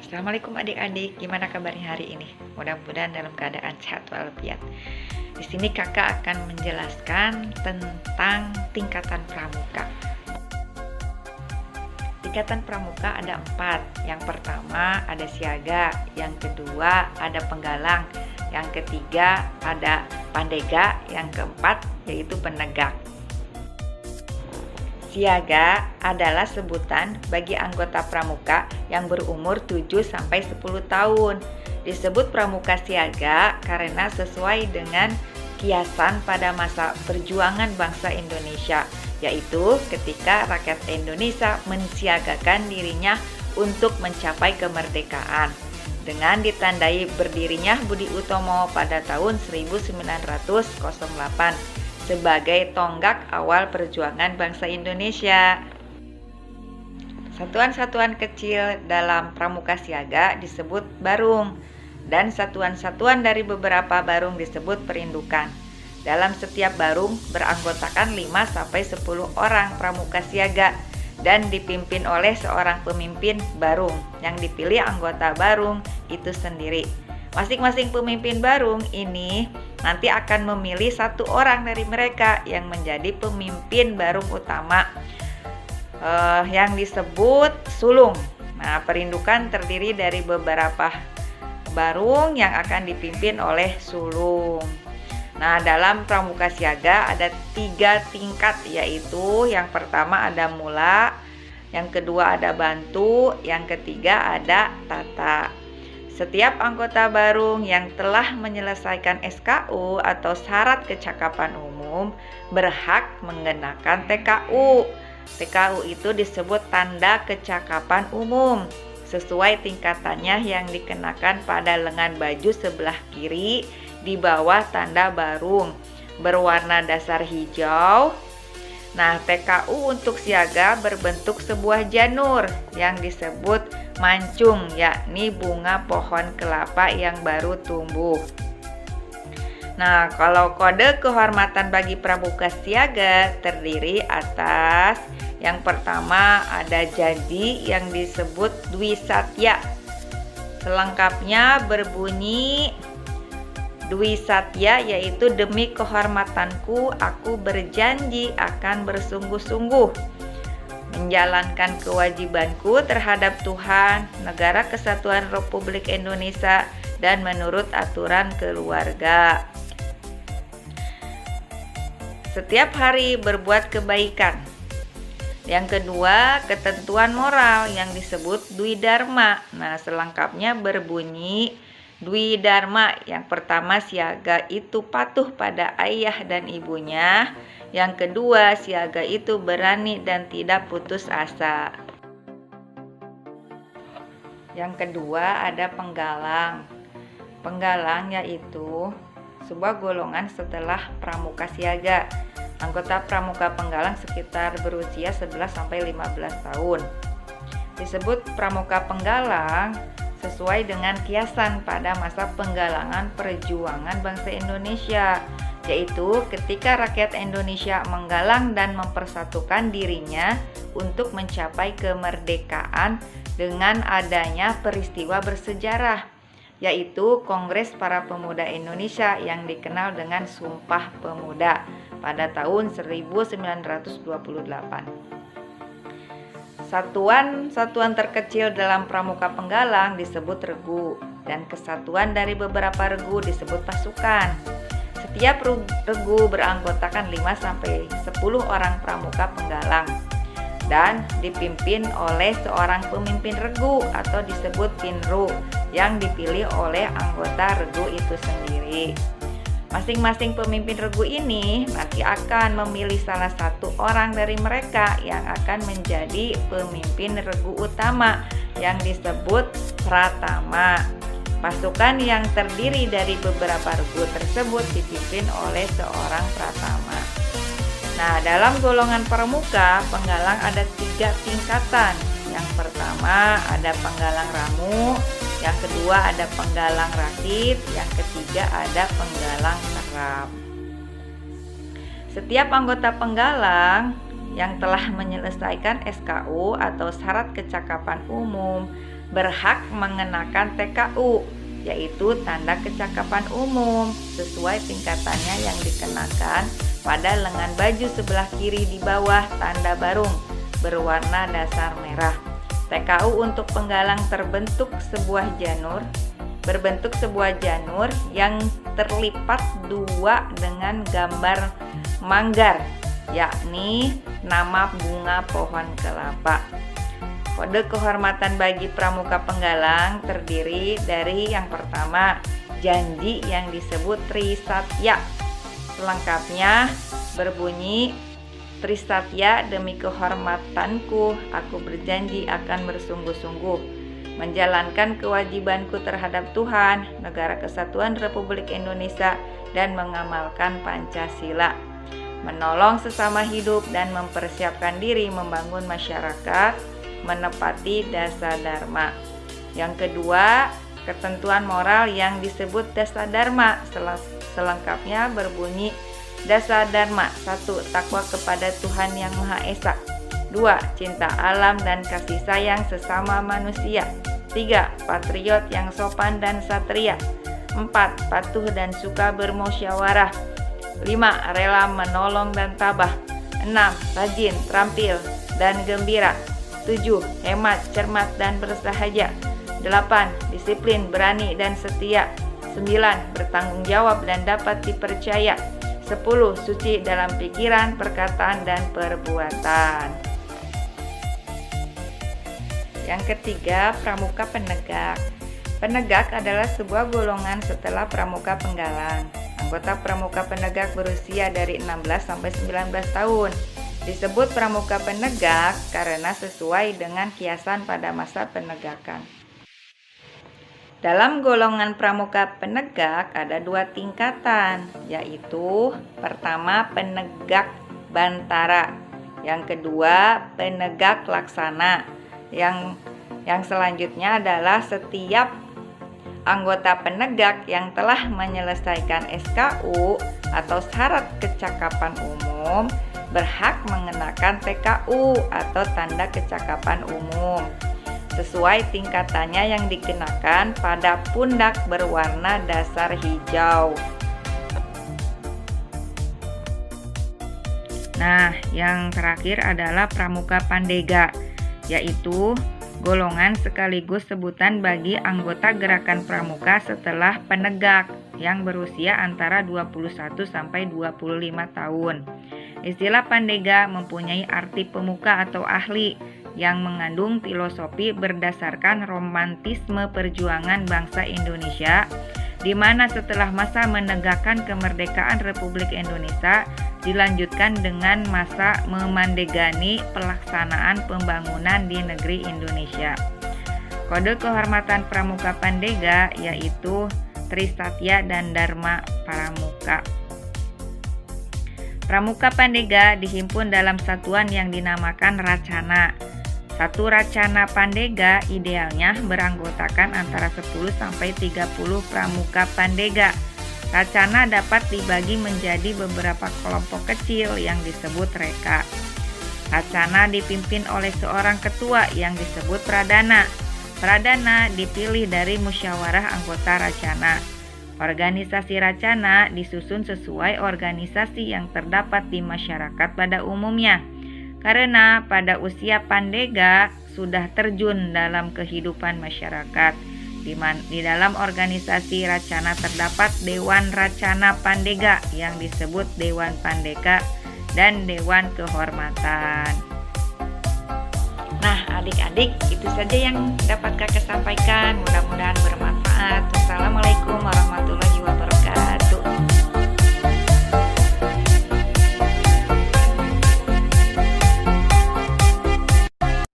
Assalamualaikum adik-adik, gimana kabarnya hari ini? Mudah-mudahan dalam keadaan sehat walafiat. Di sini kakak akan menjelaskan tentang tingkatan pramuka. Tingkatan pramuka ada 4. Yang pertama ada siaga, yang kedua ada penggalang, yang ketiga ada pandega, yang keempat yaitu penegak. Siaga adalah sebutan bagi anggota pramuka yang berumur 7-10 tahun. Disebut pramuka siaga karena sesuai dengan kiasan pada masa perjuangan bangsa Indonesia, yaitu ketika rakyat Indonesia mensiagakan dirinya untuk mencapai kemerdekaan dengan ditandai berdirinya Budi Utomo pada tahun 1908 sebagai tonggak awal perjuangan bangsa Indonesia. Satuan-satuan kecil dalam pramuka siaga disebut barung, dan satuan-satuan dari beberapa barung disebut perindukan. Dalam setiap barung beranggotakan 5-10 orang pramuka siaga dan dipimpin oleh seorang pemimpin barung yang dipilih anggota barung itu sendiri. Masing-masing pemimpin barung ini nanti akan memilih 1 orang dari mereka yang menjadi pemimpin barung utama yang disebut sulung. Nah, perindukan terdiri dari beberapa barung yang akan dipimpin oleh sulung. Nah, dalam pramuka siaga ada 3 tingkat, yaitu yang pertama ada mula, yang kedua ada bantu, yang ketiga ada tata. Setiap anggota barung yang telah menyelesaikan SKU atau syarat kecakapan umum berhak mengenakan TKU. TKU itu disebut tanda kecakapan umum sesuai tingkatannya yang dikenakan pada lengan baju sebelah kiri di bawah tanda barung berwarna dasar hijau. Nah, TKU untuk siaga berbentuk sebuah janur yang disebut mancung, yakni bunga pohon kelapa yang baru tumbuh. Nah, kalau kode kehormatan bagi pramuka siaga terdiri atas yang pertama ada janji yang disebut Dwi Satya. Selengkapnya berbunyi Dwi Satya, yaitu demi kehormatanku aku berjanji akan bersungguh-sungguh menjalankan kewajibanku terhadap Tuhan, Negara Kesatuan Republik Indonesia, dan menurut aturan keluarga. Setiap hari berbuat kebaikan. Yang kedua, ketentuan moral yang disebut Dwi Dharma. Nah, selengkapnya berbunyi Dwi Dharma. Yang pertama, siaga itu patuh pada ayah dan ibunya. Yang kedua, siaga itu berani dan tidak putus asa. Yang kedua ada penggalang. Penggalang yaitu sebuah golongan setelah pramuka siaga. Anggota pramuka penggalang sekitar berusia 11-15 tahun. Disebut pramuka penggalang sesuai dengan kiasan pada masa penggalangan perjuangan bangsa Indonesia, yaitu ketika rakyat Indonesia menggalang dan mempersatukan dirinya untuk mencapai kemerdekaan dengan adanya peristiwa bersejarah, yaitu Kongres Para Pemuda Indonesia yang dikenal dengan Sumpah Pemuda pada tahun 1928. Satuan terkecil dalam pramuka penggalang disebut regu, dan kesatuan dari beberapa regu disebut pasukan. Setiap regu beranggotakan 5-10 orang pramuka penggalang dan dipimpin oleh seorang pemimpin regu atau disebut pinru yang dipilih oleh anggota regu itu sendiri. Masing-masing pemimpin regu ini nanti akan memilih salah satu orang dari mereka yang akan menjadi pemimpin regu utama yang disebut pratama. Pasukan yang terdiri dari beberapa regu tersebut dipimpin oleh seorang pratama. Nah, dalam golongan pramuka penggalang ada 3 tingkatan. Yang pertama ada penggalang ramu, yang kedua ada penggalang rakit, yang ketiga ada penggalang serap. Setiap anggota penggalang yang telah menyelesaikan SKU atau syarat kecakapan umum berhak mengenakan TKU, yaitu tanda kecakapan umum, sesuai tingkatannya yang dikenakan pada lengan baju sebelah kiri di bawah tanda barung berwarna dasar merah. TKU untuk penggalang berbentuk sebuah janur yang terlipat dua dengan gambar manggar, yakni nama bunga pohon kelapa. Kode kehormatan bagi pramuka penggalang terdiri dari yang pertama, janji yang disebut Trisatya. Selengkapnya berbunyi, Trisatya, demi kehormatanku, aku berjanji akan bersungguh-sungguh menjalankan kewajibanku terhadap Tuhan, Negara Kesatuan Republik Indonesia, dan mengamalkan Pancasila, menolong sesama hidup dan mempersiapkan diri membangun masyarakat, menepati dasa dharma. Yang kedua, ketentuan moral yang disebut dasa dharma. Selengkapnya berbunyi, dasa dharma: 1. Takwa kepada Tuhan Yang Maha Esa. 2. Cinta alam dan kasih sayang sesama manusia. 3. Patriot yang sopan dan satria. 4. Patuh dan suka bermusyawarah. 5. Rela menolong dan tabah. 6. Rajin, terampil, dan gembira. 7. Hemat, cermat, dan bersahaja. 8. Disiplin, berani, dan setia. 9. Bertanggung jawab dan dapat dipercaya. 10. Suci dalam pikiran, perkataan, dan perbuatan. Yang ketiga, pramuka penegak. Penegak adalah sebuah golongan setelah pramuka penggalang. Anggota pramuka penegak berusia dari 16 sampai 19 tahun. Disebut pramuka penegak karena sesuai dengan kiasan pada masa penegakan. Dalam golongan pramuka penegak ada 2 tingkatan, yaitu pertama penegak bantara, yang kedua penegak laksana. Yang selanjutnya adalah setiap anggota penegak yang telah menyelesaikan SKU atau syarat kecakapan umum berhak mengenakan TKU atau tanda kecakapan umum sesuai tingkatannya yang dikenakan pada pundak berwarna dasar hijau. Nah, yang terakhir adalah pramuka pandega, yaitu golongan sekaligus sebutan bagi anggota gerakan pramuka setelah penegak yang berusia antara 21 sampai 25 tahun. Istilah pandega mempunyai arti pemuka atau ahli yang mengandung filosofi berdasarkan romantisme perjuangan bangsa Indonesia, di mana setelah masa menegakkan kemerdekaan Republik Indonesia dilanjutkan dengan masa memandegani pelaksanaan pembangunan di negeri Indonesia. Kode kehormatan pramuka pandega yaitu Trisatya dan Dharma Pramuka. Pramuka pandega dihimpun dalam satuan yang dinamakan racana. Satu racana pandega idealnya beranggotakan antara 10 sampai 30 pramuka pandega. Racana dapat dibagi menjadi beberapa kelompok kecil yang disebut reka. Racana dipimpin oleh seorang ketua yang disebut pradana. Pradana dipilih dari musyawarah anggota racana. Organisasi racana disusun sesuai organisasi yang terdapat di masyarakat pada umumnya. Karena pada usia pandega sudah terjun dalam kehidupan masyarakat. Di dalam organisasi racana terdapat Dewan Racana Pandega yang disebut Dewan Pandega dan Dewan Kehormatan. Nah, adik-adik, itu saja yang dapat kakak sampaikan. Mudah-mudahan bermanfaat. Wassalamualaikum